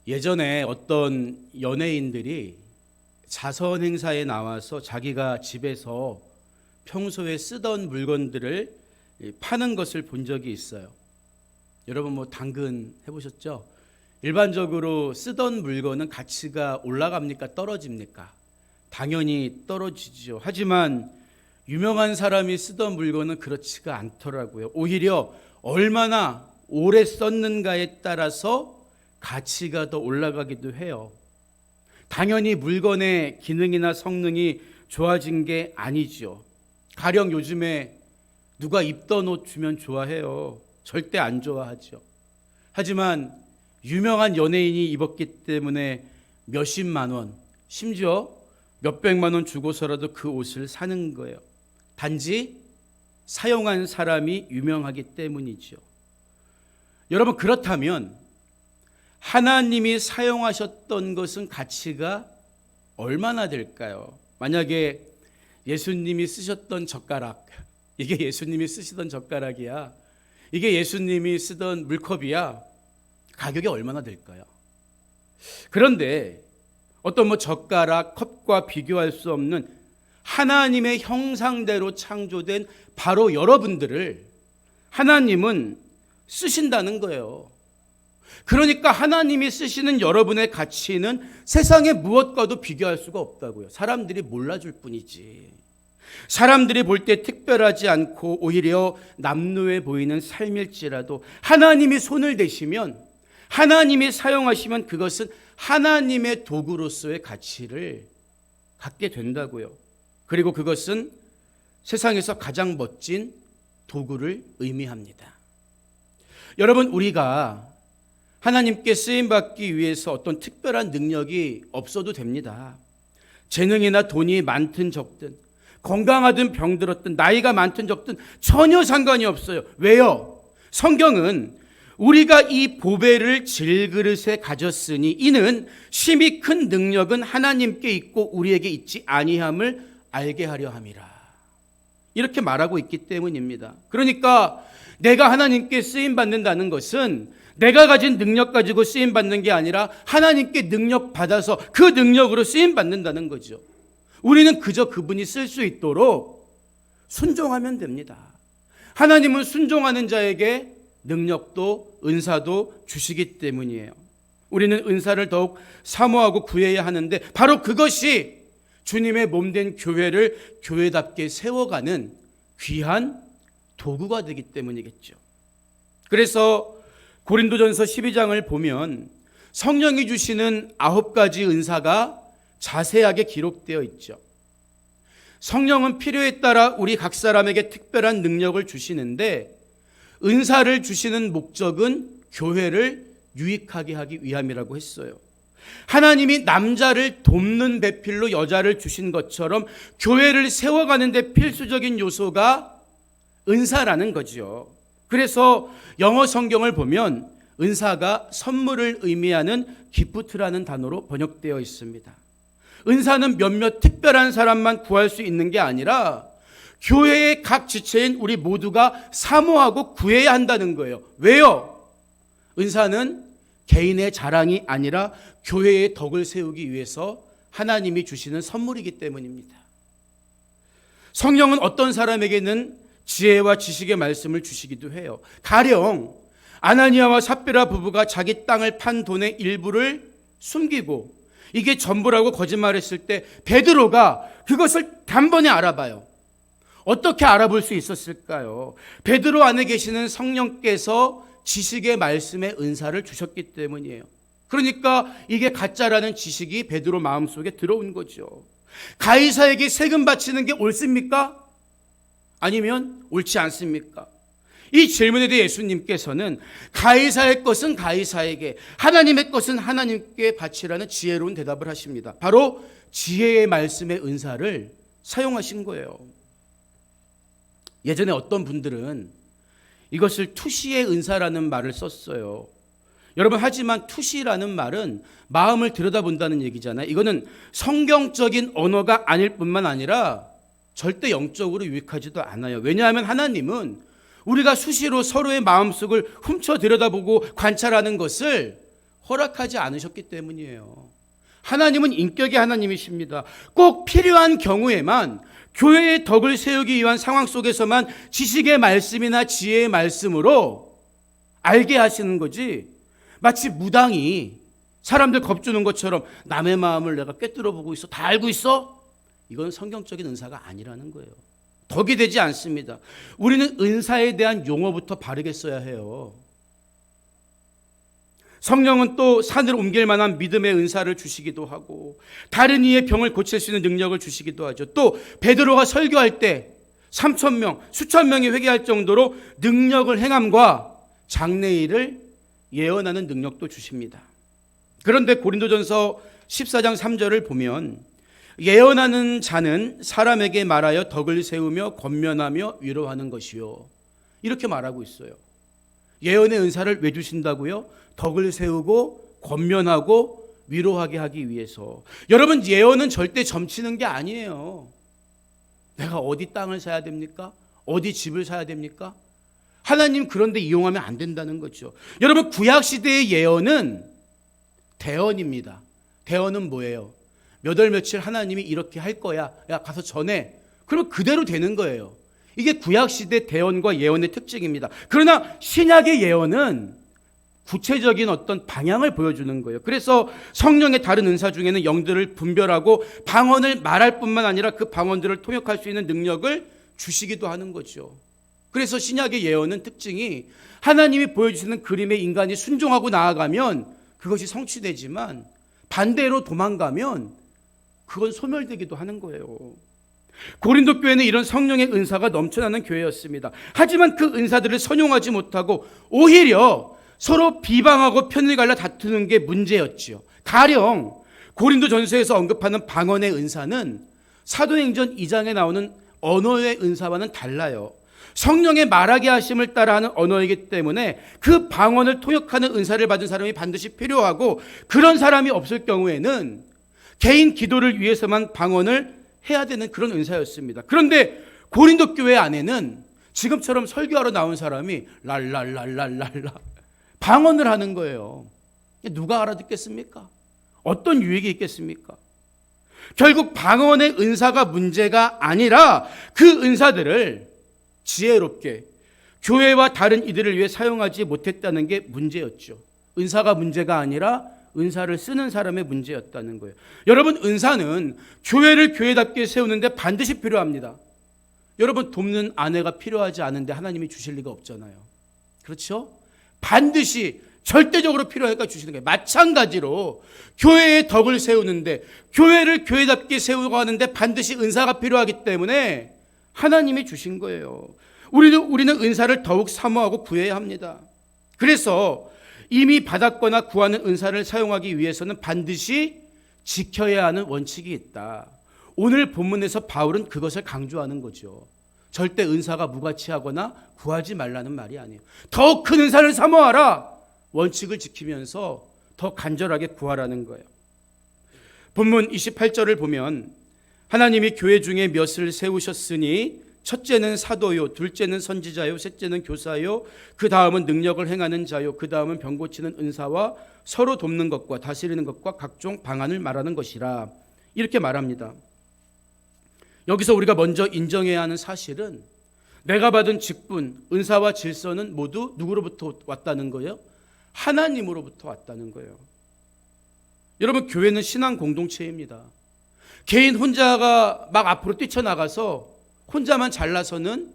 예전에 어떤 연예인들이 자선 행사에 나와서 자기가 집에서 평소에 쓰던 물건들을 파는 것을 본 적이 있어요. 여러분 당근 해보셨죠? 일반적으로 쓰던 물건은 가치가 올라갑니까? 떨어집니까? 당연히 떨어지죠. 하지만 유명한 사람이 쓰던 물건은 그렇지가 않더라고요. 오히려 얼마나 오래 썼는가에 따라서 가치가 더 올라가기도 해요. 당연히 물건의 기능이나 성능이 좋아진 게 아니죠. 가령 요즘에 누가 입던 옷 주면 좋아해요. 절대 안 좋아하죠. 하지만 유명한 연예인이 입었기 때문에 몇십만 원, 심지어 몇백만 원 주고서라도 그 옷을 사는 거예요. 단지 사용한 사람이 유명하기 때문이죠. 여러분, 그렇다면 하나님이 사용하셨던 것은 가치가 얼마나 될까요? 만약에 예수님이 쓰셨던 젓가락, 이게 예수님이 쓰시던 젓가락이야, 이게 예수님이 쓰던 물컵이야, 가격이 얼마나 될까요? 그런데 어떤 젓가락, 컵과 비교할 수 없는 하나님의 형상대로 창조된 바로 여러분들을 하나님은 쓰신다는 거예요. 그러니까 하나님이 쓰시는 여러분의 가치는 세상의 무엇과도 비교할 수가 없다고요. 사람들이 몰라줄 뿐이지. 사람들이 볼 때 특별하지 않고 오히려 남루해 보이는 삶일지라도 하나님이 손을 대시면, 하나님이 사용하시면 그것은 하나님의 도구로서의 가치를 갖게 된다고요. 그리고 그것은 세상에서 가장 멋진 도구를 의미합니다. 여러분, 우리가 하나님께 쓰임받기 위해서 어떤 특별한 능력이 없어도 됩니다. 재능이나 돈이 많든 적든, 건강하든 병들었든, 나이가 많든 적든 전혀 상관이 없어요. 왜요? 성경은 우리가 이 보배를 질그릇에 가졌으니 이는 심히 큰 능력은 하나님께 있고 우리에게 있지 아니함을 알게 하려 함이라, 이렇게 말하고 있기 때문입니다. 그러니까 내가 하나님께 쓰임받는다는 것은 내가 가진 능력 가지고 쓰임받는 게 아니라 하나님께 능력 받아서 그 능력으로 쓰임받는다는 거죠. 우리는 그저 그분이 쓸 수 있도록 순종하면 됩니다. 하나님은 순종하는 자에게 능력도 은사도 주시기 때문이에요. 우리는 은사를 더욱 사모하고 구해야 하는데 바로 그것이 주님의 몸된 교회를 교회답게 세워가는 귀한 도구가 되기 때문이겠죠. 그래서 고린도전서 12장을 보면 성령이 주시는 9가지 은사가 자세하게 기록되어 있죠. 성령은 필요에 따라 우리 각 사람에게 특별한 능력을 주시는데 은사를 주시는 목적은 교회를 유익하게 하기 위함이라고 했어요. 하나님이 남자를 돕는 배필로 여자를 주신 것처럼 교회를 세워가는 데 필수적인 요소가 은사라는 거죠. 그래서 영어 성경을 보면 은사가 선물을 의미하는 기프트라는 단어로 번역되어 있습니다. 은사는 몇몇 특별한 사람만 구할 수 있는 게 아니라 교회의 각 지체인 우리 모두가 사모하고 구해야 한다는 거예요. 왜요? 은사는 개인의 자랑이 아니라 교회의 덕을 세우기 위해서 하나님이 주시는 선물이기 때문입니다. 성령은 어떤 사람에게는 지혜와 지식의 말씀을 주시기도 해요. 가령 아나니아와 삽비라 부부가 자기 땅을 판 돈의 일부를 숨기고 이게 전부라고 거짓말했을 때 베드로가 그것을 단번에 알아봐요. 어떻게 알아볼 수 있었을까요? 베드로 안에 계시는 성령께서 지식의 말씀의 은사를 주셨기 때문이에요. 그러니까 이게 가짜라는 지식이 베드로 마음속에 들어온 거죠. 가이사에게 세금 바치는 게 옳습니까? 아니면 옳지 않습니까? 이 질문에 대해 예수님께서는 가이사의 것은 가이사에게, 하나님의 것은 하나님께 바치라는 지혜로운 대답을 하십니다. 바로 지혜의 말씀의 은사를 사용하신 거예요. 예전에 어떤 분들은 이것을 투시의 은사라는 말을 썼어요. 여러분, 하지만 투시라는 말은 마음을 들여다본다는 얘기잖아요. 이거는 성경적인 언어가 아닐 뿐만 아니라 절대 영적으로 유익하지도 않아요. 왜냐하면 하나님은 우리가 수시로 서로의 마음속을 훔쳐 들여다보고 관찰하는 것을 허락하지 않으셨기 때문이에요. 하나님은 인격의 하나님이십니다. 꼭 필요한 경우에만 교회의 덕을 세우기 위한 상황 속에서만 지식의 말씀이나 지혜의 말씀으로 알게 하시는 거지, 마치 무당이 사람들 겁주는 것처럼 남의 마음을 내가 꿰뚫어 보고 있어, 다 알고 있어? 이건 성경적인 은사가 아니라는 거예요. 덕이 되지 않습니다. 우리는 은사에 대한 용어부터 바르게 써야 해요. 성령은 또 산을 옮길 만한 믿음의 은사를 주시기도 하고 다른 이의 병을 고칠 수 있는 능력을 주시기도 하죠. 또 베드로가 설교할 때 3,000명, 수천 명이 회개할 정도로 능력을 행함과 장래일을 예언하는 능력도 주십니다. 그런데 고린도전서 14장 3절을 보면 예언하는 자는 사람에게 말하여 덕을 세우며 권면하며 위로하는 것이요, 이렇게 말하고 있어요. 예언의 은사를 왜 주신다고요? 덕을 세우고 권면하고 위로하게 하기 위해서. 여러분, 예언은 절대 점치는 게 아니에요. 내가 어디 땅을 사야 됩니까? 어디 집을 사야 됩니까? 하나님 그런 데 이용하면 안 된다는 거죠. 여러분, 구약시대의 예언은 대언입니다. 대언은 뭐예요? 몇 월 며칠 하나님이 이렇게 할 거야, 야 가서 전해. 그럼 그대로 되는 거예요. 이게 구약시대 대언과 예언의 특징입니다. 그러나 신약의 예언은 구체적인 어떤 방향을 보여주는 거예요. 그래서 성령의 다른 은사 중에는 영들을 분별하고 방언을 말할 뿐만 아니라 그 방언들을 통역할 수 있는 능력을 주시기도 하는 거죠. 그래서 신약의 예언은 특징이 하나님이 보여주시는 그림에 인간이 순종하고 나아가면 그것이 성취되지만 반대로 도망가면 그건 소멸되기도 하는 거예요. 고린도 교회는 이런 성령의 은사가 넘쳐나는 교회였습니다. 하지만 그 은사들을 선용하지 못하고 오히려 서로 비방하고 편을 갈라 다투는 게 문제였지요. 가령 고린도 전서에서 언급하는 방언의 은사는 사도행전 2장에 나오는 언어의 은사와는 달라요. 성령의 말하게 하심을 따라하는 언어이기 때문에 그 방언을 통역하는 은사를 받은 사람이 반드시 필요하고, 그런 사람이 없을 경우에는 개인 기도를 위해서만 방언을 해야 되는 그런 은사였습니다. 그런데 고린도 교회 안에는 지금처럼 설교하러 나온 사람이 랄랄랄랄랄라 방언을 하는 거예요. 누가 알아듣겠습니까? 어떤 유익이 있겠습니까? 결국 방언의 은사가 문제가 아니라 그 은사들을 지혜롭게 교회와 다른 이들을 위해 사용하지 못했다는 게 문제였죠. 은사가 문제가 아니라 은사를 쓰는 사람의 문제였다는 거예요. 여러분, 은사는 교회를 교회답게 세우는데 반드시 필요합니다. 여러분, 돕는 아내가 필요하지 않은데 하나님이 주실 리가 없잖아요. 그렇죠? 반드시 절대적으로 필요하니까 주시는 거예요. 마찬가지로 교회의 덕을 세우는데, 교회를 교회답게 세우고 하는데 반드시 은사가 필요하기 때문에 하나님이 주신 거예요. 우리는 은사를 더욱 사모하고 구해야 합니다. 그래서 이미 받았거나 구하는 은사를 사용하기 위해서는 반드시 지켜야 하는 원칙이 있다. 오늘 본문에서 바울은 그것을 강조하는 거죠. 절대 은사가 무가치하거나 구하지 말라는 말이 아니에요. 더 큰 은사를 사모하라. 원칙을 지키면서 더 간절하게 구하라는 거예요. 본문 28절을 보면 하나님이 교회 중에 몇을 세우셨으니 첫째는 사도요, 둘째는 선지자요, 셋째는 교사요, 그 다음은 능력을 행하는 자요, 그 다음은 병 고치는 은사와 서로 돕는 것과 다스리는 것과 각종 방안을 말하는 것이라, 이렇게 말합니다. 여기서 우리가 먼저 인정해야 하는 사실은 내가 받은 직분, 은사와 질서는 모두 누구로부터 왔다는 거예요? 하나님으로부터 왔다는 거예요. 여러분, 교회는 신앙 공동체입니다. 개인 혼자가 막 앞으로 뛰쳐나가서 혼자만 잘나서는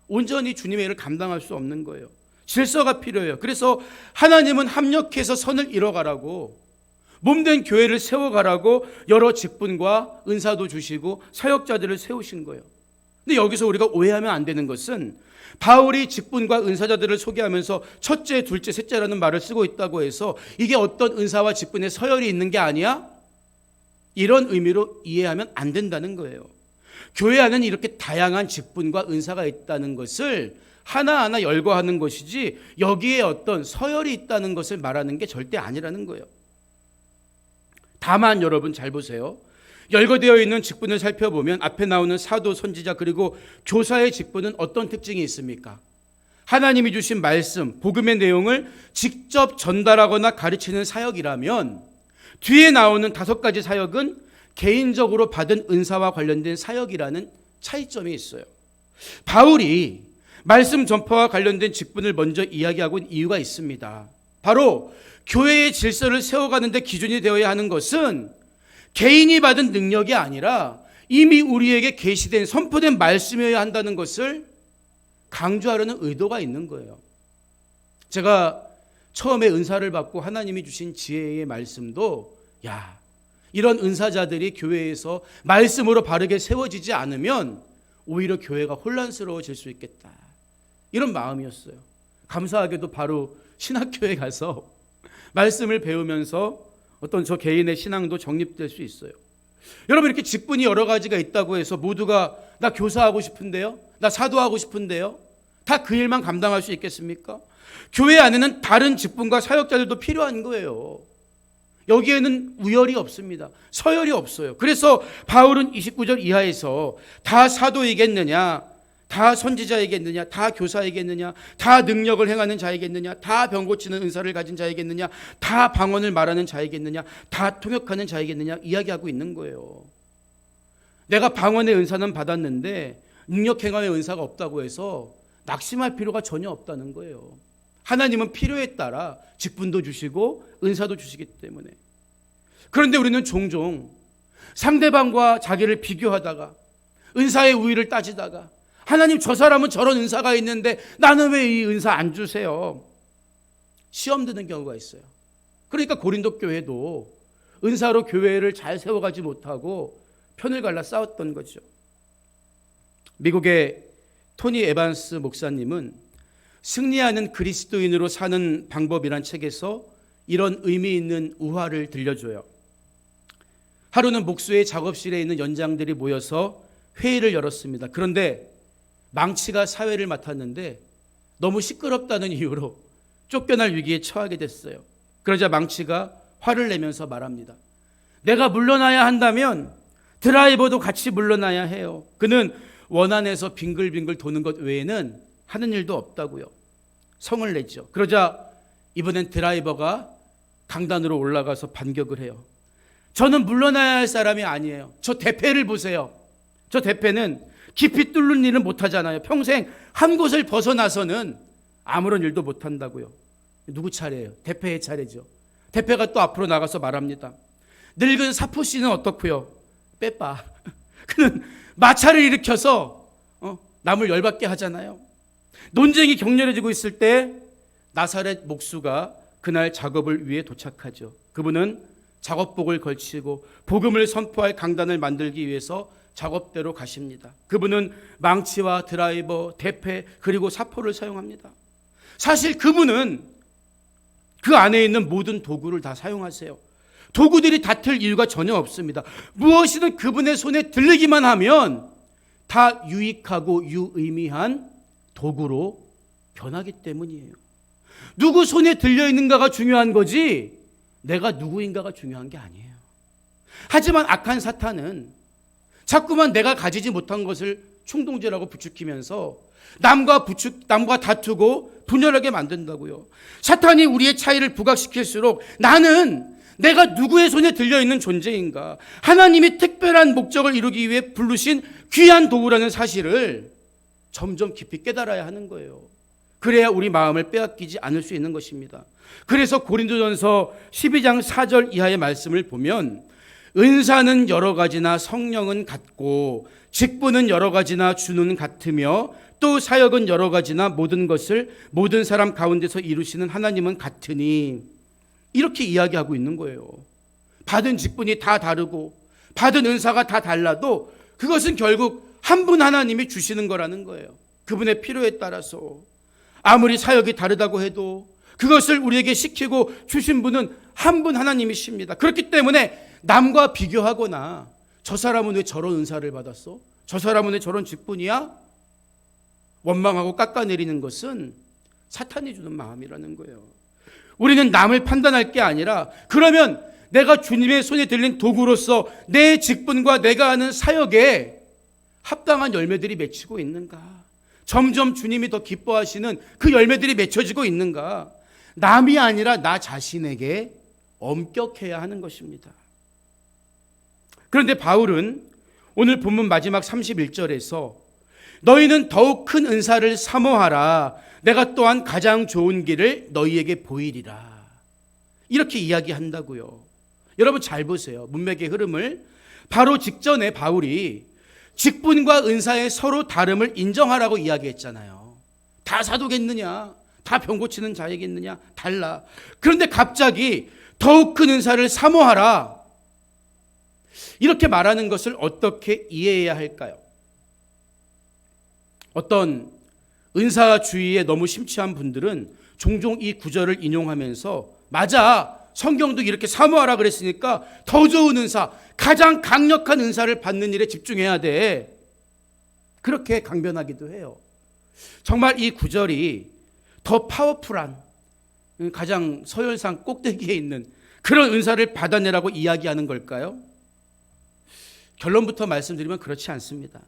온전히 주님의 일을 감당할 수 없는 거예요. 질서가 필요해요. 그래서 하나님은 합력해서 선을 이뤄가라고, 몸된 교회를 세워가라고 여러 직분과 은사도 주시고 사역자들을 세우신 거예요. 근데 여기서 우리가 오해하면 안 되는 것은 바울이 직분과 은사자들을 소개하면서 첫째, 둘째, 셋째라는 말을 쓰고 있다고 해서 이게 어떤 은사와 직분에 서열이 있는 게 아니야? 이런 의미로 이해하면 안 된다는 거예요. 교회 안에는 이렇게 다양한 직분과 은사가 있다는 것을 하나하나 열거하는 것이지 여기에 어떤 서열이 있다는 것을 말하는 게 절대 아니라는 거예요. 다만 여러분 잘 보세요. 열거되어 있는 직분을 살펴보면 앞에 나오는 사도, 선지자 그리고 교사의 직분은 어떤 특징이 있습니까? 하나님이 주신 말씀, 복음의 내용을 직접 전달하거나 가르치는 사역이라면 뒤에 나오는 5가지 사역은 개인적으로 받은 은사와 관련된 사역이라는 차이점이 있어요. 바울이 말씀 전파와 관련된 직분을 먼저 이야기하고 있는 이유가 있습니다. 바로 교회의 질서를 세워가는 데 기준이 되어야 하는 것은 개인이 받은 능력이 아니라 이미 우리에게 계시된 선포된 말씀이어야 한다는 것을 강조하려는 의도가 있는 거예요. 제가 처음에 은사를 받고 하나님이 주신 지혜의 말씀도 이런 은사자들이 교회에서 말씀으로 바르게 세워지지 않으면 오히려 교회가 혼란스러워질 수 있겠다. 이런 마음이었어요. 감사하게도 바로 신학교에 가서 말씀을 배우면서 어떤 저 개인의 신앙도 정립될 수 있어요. 여러분 이렇게 직분이 여러 가지가 있다고 해서 모두가 나 교사하고 싶은데요? 나 사도하고 싶은데요? 다 그 일만 감당할 수 있겠습니까? 교회 안에는 다른 직분과 사역자들도 필요한 거예요. 여기에는 우열이 없습니다. 서열이 없어요. 그래서 바울은 29절 이하에서 다 사도이겠느냐, 다 선지자이겠느냐, 다 교사이겠느냐, 다 능력을 행하는 자이겠느냐, 다 병 고치는 은사를 가진 자이겠느냐, 다 방언을 말하는 자이겠느냐, 다 통역하는 자이겠느냐 이야기하고 있는 거예요. 내가 방언의 은사는 받았는데 능력 행함의 은사가 없다고 해서 낙심할 필요가 전혀 없다는 거예요. 하나님은 필요에 따라 직분도 주시고 은사도 주시기 때문에. 그런데 우리는 종종 상대방과 자기를 비교하다가 은사의 우위를 따지다가 하나님 저 사람은 저런 은사가 있는데 나는 왜 이 은사 안 주세요? 시험 드는 경우가 있어요. 그러니까 고린도 교회도 은사로 교회를 잘 세워가지 못하고 편을 갈라 싸웠던 거죠. 미국의 토니 에반스 목사님은 승리하는 그리스도인으로 사는 방법이란 책에서 이런 의미 있는 우화를 들려줘요. 하루는 목수의 작업실에 있는 연장들이 모여서 회의를 열었습니다. 그런데 망치가 사회를 맡았는데 너무 시끄럽다는 이유로 쫓겨날 위기에 처하게 됐어요. 그러자 망치가 화를 내면서 말합니다. 내가 물러나야 한다면 드라이버도 같이 물러나야 해요. 그는 원안에서 빙글빙글 도는 것 외에는 하는 일도 없다고요. 성을 내죠. 그러자 이번엔 드라이버가 강단으로 올라가서 반격을 해요. 저는 물러나야 할 사람이 아니에요. 저 대패를 보세요. 저 대패는 깊이 뚫는 일은 못하잖아요. 평생 한 곳을 벗어나서는 아무런 일도 못한다고요. 누구 차례예요? 대패의 차례죠. 대패가 또 앞으로 나가서 말합니다. 늙은 사포 씨는 어떻고요? 빼빠. 그는 마찰을 일으켜서 남을 열받게 하잖아요. 논쟁이 격렬해지고 있을 때 나사렛 목수가 그날 작업을 위해 도착하죠. 그분은 작업복을 걸치고 복음을 선포할 강단을 만들기 위해서 작업대로 가십니다. 그분은 망치와 드라이버, 대패 그리고 사포를 사용합니다. 사실 그분은 그 안에 있는 모든 도구를 다 사용하세요. 도구들이 다툴 이유가 전혀 없습니다. 무엇이든 그분의 손에 들리기만 하면 다 유익하고 유의미한 도구로 변하기 때문이에요. 누구 손에 들려 있는가가 중요한 거지 내가 누구인가가 중요한 게 아니에요. 하지만 악한 사탄은 자꾸만 내가 가지지 못한 것을 충동죄라고 부추기면서 남과 다투고 분열하게 만든다고요. 사탄이 우리의 차이를 부각시킬수록 나는 내가 누구의 손에 들려있는 존재인가, 하나님이 특별한 목적을 이루기 위해 부르신 귀한 도구라는 사실을 점점 깊이 깨달아야 하는 거예요. 그래야 우리 마음을 빼앗기지 않을 수 있는 것입니다. 그래서 고린도전서 12장 4절 이하의 말씀을 보면 은사는 여러 가지나 성령은 같고 직분은 여러 가지나 주는 같으며 또 사역은 여러 가지나 모든 것을 모든 사람 가운데서 이루시는 하나님은 같으니 이렇게 이야기하고 있는 거예요. 받은 직분이 다 다르고 받은 은사가 다 달라도 그것은 결국 한 분 하나님이 주시는 거라는 거예요. 그분의 필요에 따라서 아무리 사역이 다르다고 해도 그것을 우리에게 시키고 주신 분은 한 분 하나님이십니다. 그렇기 때문에 남과 비교하거나 저 사람은 왜 저런 은사를 받았어? 저 사람은 왜 저런 직분이야? 원망하고 깎아내리는 것은 사탄이 주는 마음이라는 거예요. 우리는 남을 판단할 게 아니라, 그러면 내가 주님의 손에 들린 도구로서 내 직분과 내가 하는 사역에 합당한 열매들이 맺히고 있는가? 점점 주님이 더 기뻐하시는 그 열매들이 맺혀지고 있는가? 남이 아니라 나 자신에게 엄격해야 하는 것입니다. 그런데 바울은 오늘 본문 마지막 31절에서 너희는 더욱 큰 은사를 사모하라. 내가 또한 가장 좋은 길을 너희에게 보이리라. 이렇게 이야기한다고요. 여러분 잘 보세요. 문맥의 흐름을. 바로 직전에 바울이 직분과 은사의 서로 다름을 인정하라고 이야기했잖아요. 다 사도겠느냐? 다 병 고치는 자이겠느냐? 달라. 그런데 갑자기 더욱 큰 은사를 사모하라. 이렇게 말하는 것을 어떻게 이해해야 할까요? 어떤 은사주의에 너무 심취한 분들은 종종 이 구절을 인용하면서 맞아, 성경도 이렇게 사모하라 그랬으니까 더 좋은 은사, 가장 강력한 은사를 받는 일에 집중해야 돼. 그렇게 강변하기도 해요. 정말 이 구절이 더 파워풀한, 가장 서열상 꼭대기에 있는 그런 은사를 받아내라고 이야기하는 걸까요? 결론부터 말씀드리면 그렇지 않습니다.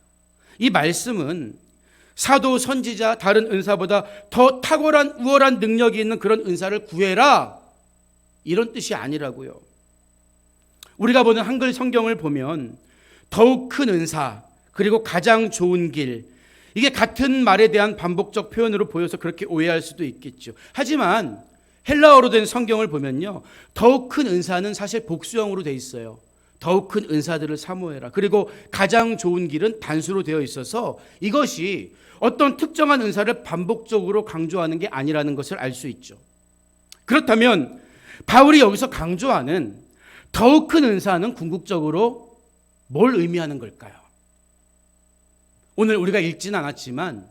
이 말씀은 사도, 선지자, 다른 은사보다 더 탁월한 우월한 능력이 있는 그런 은사를 구해라, 이런 뜻이 아니라고요. 우리가 보는 한글 성경을 보면 더욱 큰 은사, 그리고 가장 좋은 길, 이게 같은 말에 대한 반복적 표현으로 보여서 그렇게 오해할 수도 있겠죠. 하지만 헬라어로 된 성경을 보면요, 더욱 큰 은사는 사실 복수형으로 돼 있어요. 더욱 큰 은사들을 사모해라. 그리고 가장 좋은 길은 단수로 되어 있어서 이것이 어떤 특정한 은사를 반복적으로 강조하는 게 아니라는 것을 알 수 있죠. 그렇다면 바울이 여기서 강조하는 더욱 큰 은사는 궁극적으로 뭘 의미하는 걸까요? 오늘 우리가 읽지는 않았지만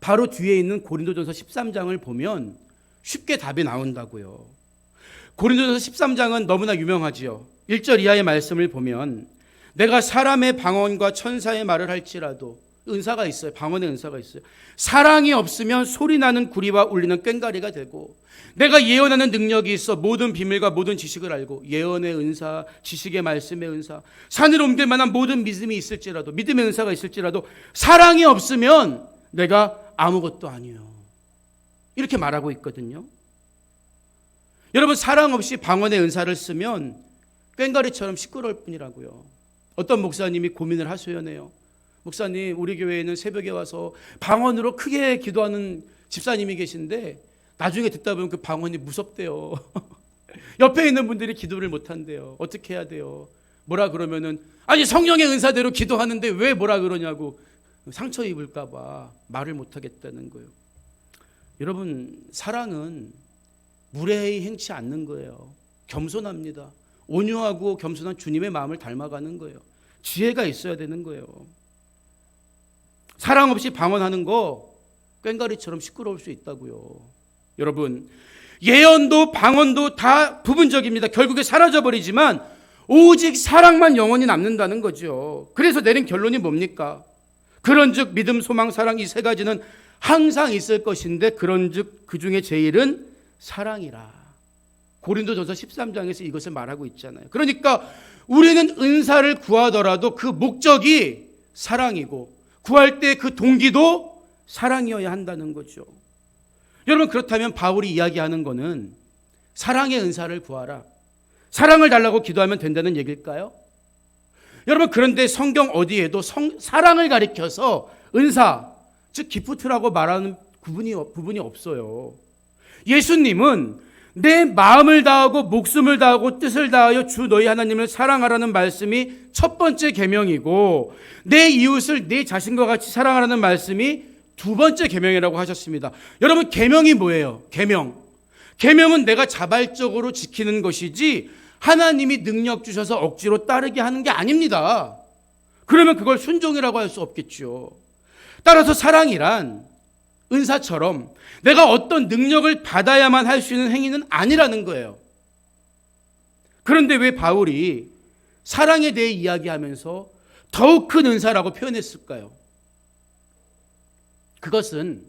바로 뒤에 있는 고린도전서 13장을 보면 쉽게 답이 나온다고요. 고린도전서 13장은 너무나 유명하지요. 1절 이하의 말씀을 보면 내가 사람의 방언과 천사의 말을 할지라도, 은사가 있어요. 방언의 은사가 있어요. 사랑이 없으면 소리나는 구리와 울리는 꽹과리가 되고, 내가 예언하는 능력이 있어 모든 비밀과 모든 지식을 알고, 예언의 은사, 지식의 말씀의 은사, 산을 옮길 만한 모든 믿음이 있을지라도, 믿음의 은사가 있을지라도 사랑이 없으면 내가 아무것도 아니에요. 이렇게 말하고 있거든요. 여러분, 사랑 없이 방언의 은사를 쓰면 꽹과리처럼 시끄러울 뿐이라고요. 어떤 목사님이 고민을 하소연해요. 목사님, 우리 교회에는 새벽에 와서 방언으로 크게 기도하는 집사님이 계신데 나중에 듣다 보면 그 방언이 무섭대요. 옆에 있는 분들이 기도를 못한대요. 어떻게 해야 돼요? 뭐라 그러면은 아니 성령의 은사대로 기도하는데 왜 뭐라 그러냐고 상처 입을까 봐 말을 못하겠다는 거예요. 여러분, 사랑은 무례히 행치 않는 거예요. 겸손합니다. 온유하고 겸손한 주님의 마음을 닮아가는 거예요. 지혜가 있어야 되는 거예요. 사랑 없이 방언하는 거 꽹과리처럼 시끄러울 수 있다고요. 여러분, 예언도 방언도 다 부분적입니다. 결국에 사라져버리지만 오직 사랑만 영원히 남는다는 거죠. 그래서 내린 결론이 뭡니까? 그런즉 믿음, 소망, 사랑, 이 세 가지는 항상 있을 것인데 그런즉 그 중에 제일은 사랑이라. 고린도전서 13장에서 이것을 말하고 있잖아요. 그러니까 우리는 은사를 구하더라도 그 목적이 사랑이고 구할 때 그 동기도 사랑이어야 한다는 거죠. 여러분, 그렇다면 바울이 이야기하는 거는 사랑의 은사를 구하라, 사랑을 달라고 기도하면 된다는 얘기일까요? 여러분, 그런데 성경 어디에도 사랑을 가리켜서 은사, 즉 기프트라고 말하는 부분이 없어요. 예수님은 내 마음을 다하고 목숨을 다하고 뜻을 다하여 주 너희 하나님을 사랑하라는 말씀이 첫 번째 계명이고, 내 이웃을 내 자신과 같이 사랑하라는 말씀이 두 번째 계명이라고 하셨습니다. 여러분, 계명이 뭐예요? 계명은 내가 자발적으로 지키는 것이지 하나님이 능력 주셔서 억지로 따르게 하는 게 아닙니다. 그러면 그걸 순종이라고 할 수 없겠죠. 따라서 사랑이란 은사처럼 내가 어떤 능력을 받아야만 할 수 있는 행위는 아니라는 거예요. 그런데 왜 바울이 사랑에 대해 이야기하면서 더욱 큰 은사라고 표현했을까요? 그것은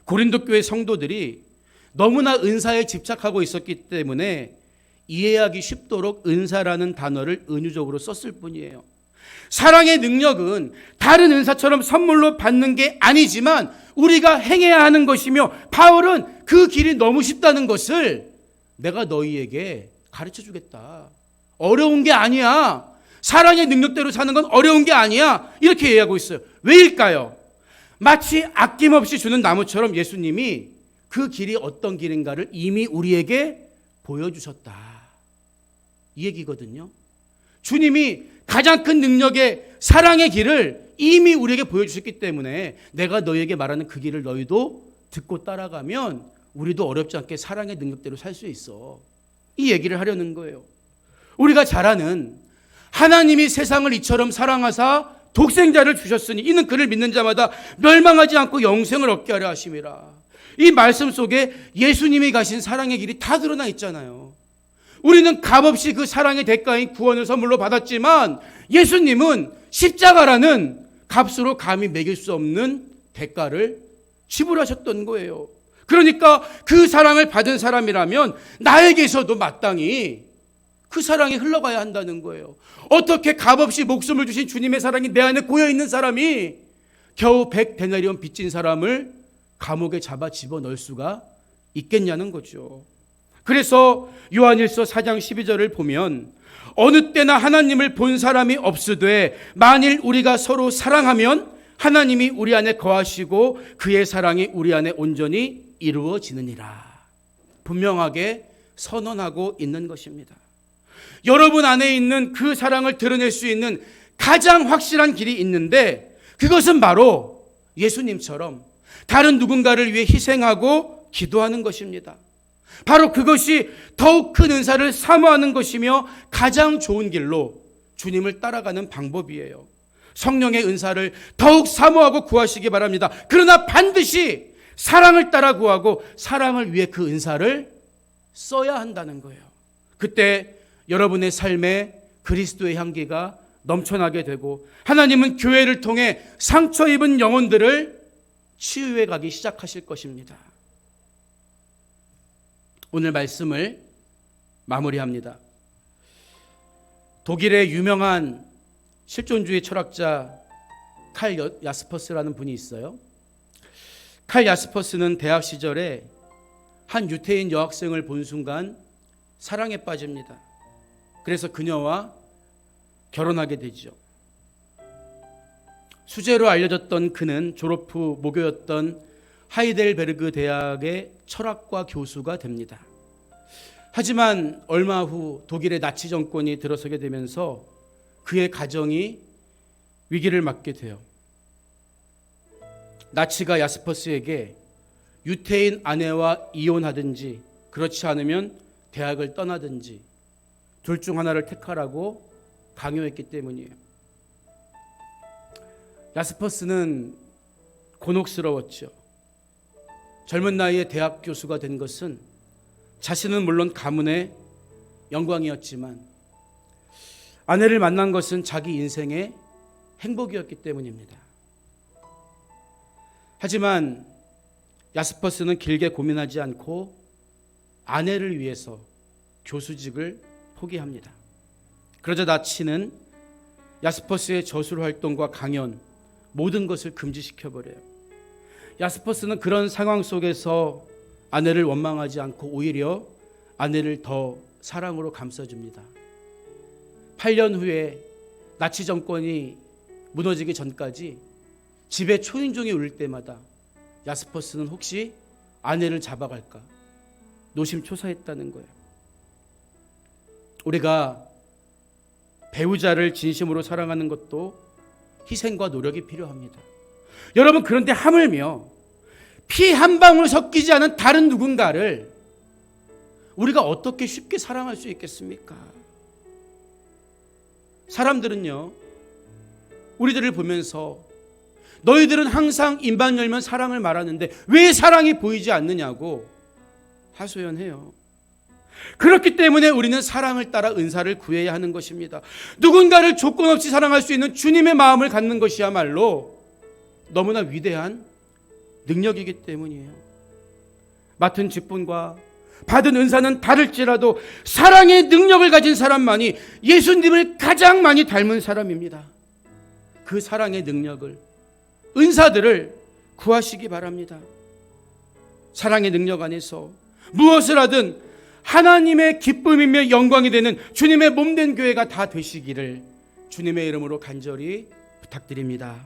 고린도 교회 성도들이 너무나 은사에 집착하고 있었기 때문에 이해하기 쉽도록 은사라는 단어를 은유적으로 썼을 뿐이에요. 사랑의 능력은 다른 은사처럼 선물로 받는 게 아니지만 우리가 행해야 하는 것이며, 바울은 그 길이 너무 쉽다는 것을 내가 너희에게 가르쳐 주겠다. 어려운 게 아니야. 사랑의 능력대로 사는 건 어려운 게 아니야. 이렇게 이해하고 있어요. 왜일까요? 마치 아낌없이 주는 나무처럼 예수님이 그 길이 어떤 길인가를 이미 우리에게 보여주셨다. 이 얘기거든요. 주님이 가장 큰 능력의 사랑의 길을 이미 우리에게 보여주셨기 때문에 내가 너희에게 말하는 그 길을 너희도 듣고 따라가면 우리도 어렵지 않게 사랑의 능력대로 살 수 있어. 이 얘기를 하려는 거예요. 우리가 잘 아는 하나님이 세상을 이처럼 사랑하사 독생자를 주셨으니 이는 그를 믿는 자마다 멸망하지 않고 영생을 얻게 하려 하심이라. 이 말씀 속에 예수님이 가신 사랑의 길이 다 드러나 있잖아요. 우리는 값없이 그 사랑의 대가인 구원을 선물로 받았지만 예수님은 십자가라는 값으로 감히 매길 수 없는 대가를 지불하셨던 거예요. 그러니까 그 사랑을 받은 사람이라면 나에게서도 마땅히 그 사랑이 흘러가야 한다는 거예요. 어떻게 값없이 목숨을 주신 주님의 사랑이 내 안에 고여있는 사람이 겨우 100데나리온 빚진 사람을 감옥에 잡아 집어넣을 수가 있겠냐는 거죠. 그래서 요한일서 4장 12절을 보면 어느 때나 하나님을 본 사람이 없으되 만일 우리가 서로 사랑하면 하나님이 우리 안에 거하시고 그의 사랑이 우리 안에 온전히 이루어지느니라. 분명하게 선언하고 있는 것입니다. 여러분 안에 있는 그 사랑을 드러낼 수 있는 가장 확실한 길이 있는데 그것은 바로 예수님처럼 다른 누군가를 위해 희생하고 기도하는 것입니다. 바로 그것이 더욱 큰 은사를 사모하는 것이며 가장 좋은 길로 주님을 따라가는 방법이에요. 성령의 은사를 더욱 사모하고 구하시기 바랍니다. 그러나 반드시 사랑을 따라 구하고 사랑을 위해 그 은사를 써야 한다는 거예요. 그때 여러분의 삶에 그리스도의 향기가 넘쳐나게 되고 하나님은 교회를 통해 상처 입은 영혼들을 치유해 가기 시작하실 것입니다. 오늘 말씀을 마무리합니다. 독일의 유명한 실존주의 철학자 칼 야스퍼스라는 분이 있어요. 칼 야스퍼스는 대학 시절에 한 유태인 여학생을 본 순간 사랑에 빠집니다. 그래서 그녀와 결혼하게 되죠. 수재로 알려졌던 그는 졸업 후 모교였던 하이델베르그 대학의 철학과 교수가 됩니다. 하지만 얼마 후 독일의 나치 정권이 들어서게 되면서 그의 가정이 위기를 맞게 돼요. 나치가 야스퍼스에게 유태인 아내와 이혼하든지 그렇지 않으면 대학을 떠나든지 둘 중 하나를 택하라고 강요했기 때문이에요. 야스퍼스는 곤혹스러웠죠. 젊은 나이에 대학 교수가 된 것은 자신은 물론 가문의 영광이었지만 아내를 만난 것은 자기 인생의 행복이었기 때문입니다. 하지만 야스퍼스는 길게 고민하지 않고 아내를 위해서 교수직을 포기합니다. 그러자 나치는 야스퍼스의 저술 활동과 강연 모든 것을 금지시켜버려요. 야스퍼스는 그런 상황 속에서 아내를 원망하지 않고 오히려 아내를 더 사랑으로 감싸줍니다. 8년 후에 나치 정권이 무너지기 전까지 집에 초인종이 울릴 때마다 야스퍼스는 혹시 아내를 잡아갈까 노심초사했다는 거예요. 우리가 배우자를 진심으로 사랑하는 것도 희생과 노력이 필요합니다. 여러분, 그런데 하물며 피 한 방울 섞이지 않은 다른 누군가를 우리가 어떻게 쉽게 사랑할 수 있겠습니까? 사람들은요, 우리들을 보면서 너희들은 항상 입만 열면 사랑을 말하는데 왜 사랑이 보이지 않느냐고 하소연해요. 그렇기 때문에 우리는 사랑을 따라 은사를 구해야 하는 것입니다. 누군가를 조건 없이 사랑할 수 있는 주님의 마음을 갖는 것이야말로 너무나 위대한 능력이기 때문이에요. 맡은 직분과 받은 은사는 다를지라도 사랑의 능력을 가진 사람만이 예수님을 가장 많이 닮은 사람입니다. 그 사랑의 능력을, 은사들을 구하시기 바랍니다. 사랑의 능력 안에서 무엇을 하든 하나님의 기쁨이며 영광이 되는 주님의 몸된 교회가 다 되시기를 주님의 이름으로 간절히 부탁드립니다.